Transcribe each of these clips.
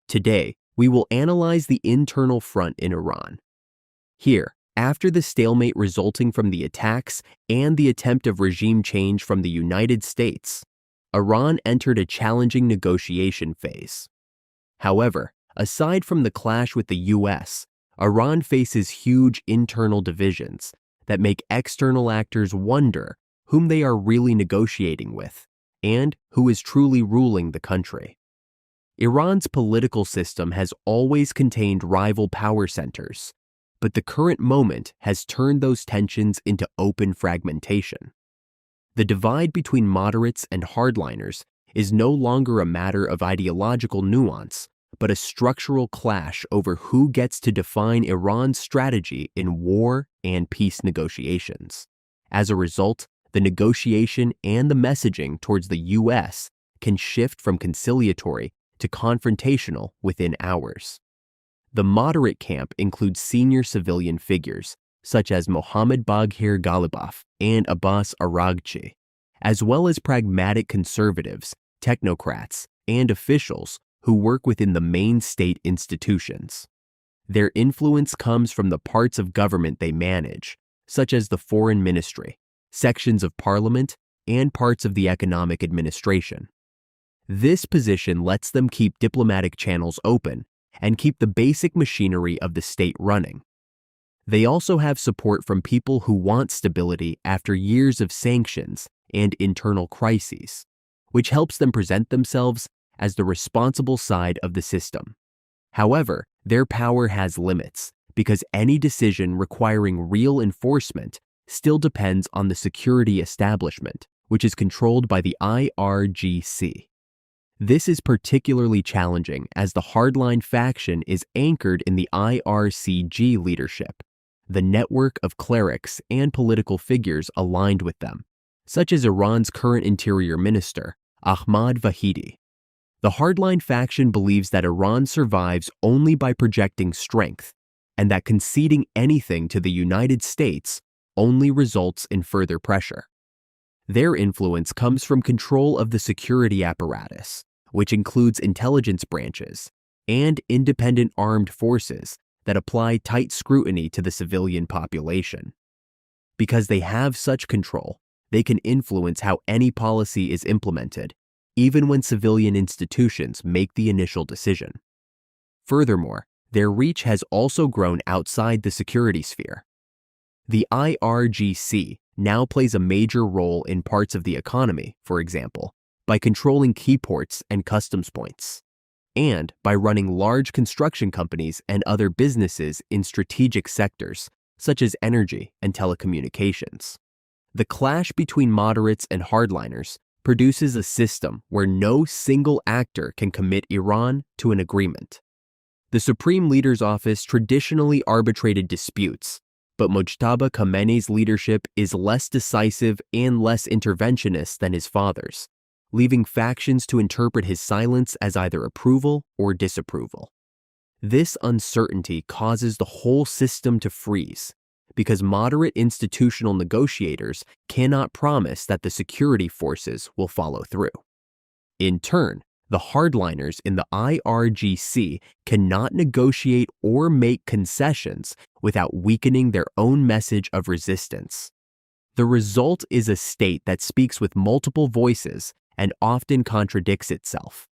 Today, we will analyze the internal front in Iran. Here, after the stalemate resulting from the attacks and the attempt of regime change from the United States, Iran entered a challenging negotiation phase. However, aside from the clash with the US, Iran faces huge internal divisions that make external actors wonder whom they are really negotiating with and who is truly ruling the country. Iran's political system has always contained rival power centers, but the current moment has turned those tensions into open fragmentation. The divide between moderates and hardliners is no longer a matter of ideological nuance, but a structural clash over who gets to define Iran's strategy in war and peace negotiations. As a result, the negotiation and the messaging towards the US can shift from conciliatory to confrontational within hours. The moderate camp includes senior civilian figures, such as Mohammad Baghir Ghalibaf and Abbas Araghchi, as well as pragmatic conservatives, technocrats, and officials who work within the main state institutions. Their influence comes from the parts of government they manage, such as the foreign ministry, sections of parliament, and parts of the economic administration. This position lets them keep diplomatic channels open and keep the basic machinery of the state running. They also have support from people who want stability after years of sanctions and internal crises, which helps them present themselves as the responsible side of the system. However, their power has limits because any decision requiring real enforcement still depends on the security establishment, which is controlled by the IRGC. This is particularly challenging as the hardline faction is anchored in the IRCG leadership, the network of clerics and political figures aligned with them, such as Iran's current interior minister, Ahmad Vahidi. The hardline faction believes that Iran survives only by projecting strength, and that conceding anything to the United States only results in further pressure. Their influence comes from control of the security apparatus, which includes intelligence branches and independent armed forces that apply tight scrutiny to the civilian population. Because they have such control, they can influence how any policy is implemented, even when civilian institutions make the initial decision. Furthermore, their reach has also grown outside the security sphere. The IRGC now plays a major role in parts of the economy, for example, by controlling key ports and customs points, and by running large construction companies and other businesses in strategic sectors, such as energy and telecommunications. The clash between moderates and hardliners produces a system where no single actor can commit Iran to an agreement. The Supreme Leader's Office traditionally arbitrated disputes, but Mojtaba Khamenei's leadership is less decisive and less interventionist than his father's, leaving factions to interpret his silence as either approval or disapproval. This uncertainty causes the whole system to freeze, because moderate institutional negotiators cannot promise that the security forces will follow through. In turn, the hardliners in the IRGC cannot negotiate or make concessions without weakening their own message of resistance. The result is a state that speaks with multiple voices and often contradicts itself.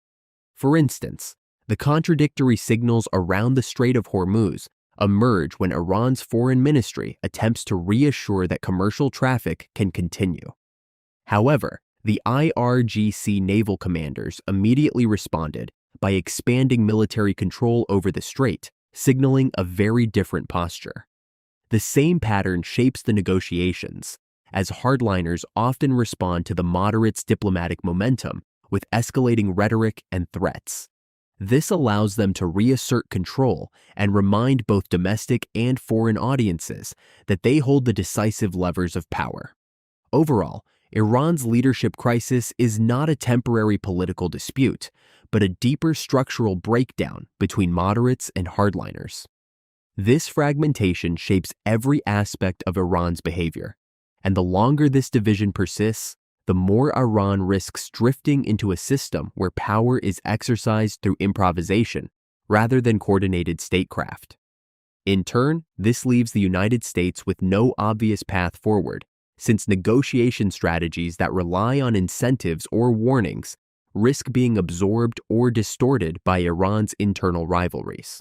For instance, the contradictory signals around the Strait of Hormuz emerge when Iran's foreign ministry attempts to reassure that commercial traffic can continue. However, the IRGC naval commanders immediately responded by expanding military control over the strait, signaling a very different posture. The same pattern shapes the negotiations, as hardliners often respond to the moderates' diplomatic momentum with escalating rhetoric and threats. This allows them to reassert control and remind both domestic and foreign audiences that they hold the decisive levers of power. Overall, Iran's leadership crisis is not a temporary political dispute, but a deeper structural breakdown between moderates and hardliners. This fragmentation shapes every aspect of Iran's behavior, and the longer this division persists, the more Iran risks drifting into a system where power is exercised through improvisation rather than coordinated statecraft. In turn, this leaves the United States with no obvious path forward, since negotiation strategies that rely on incentives or warnings risk being absorbed or distorted by Iran's internal rivalries.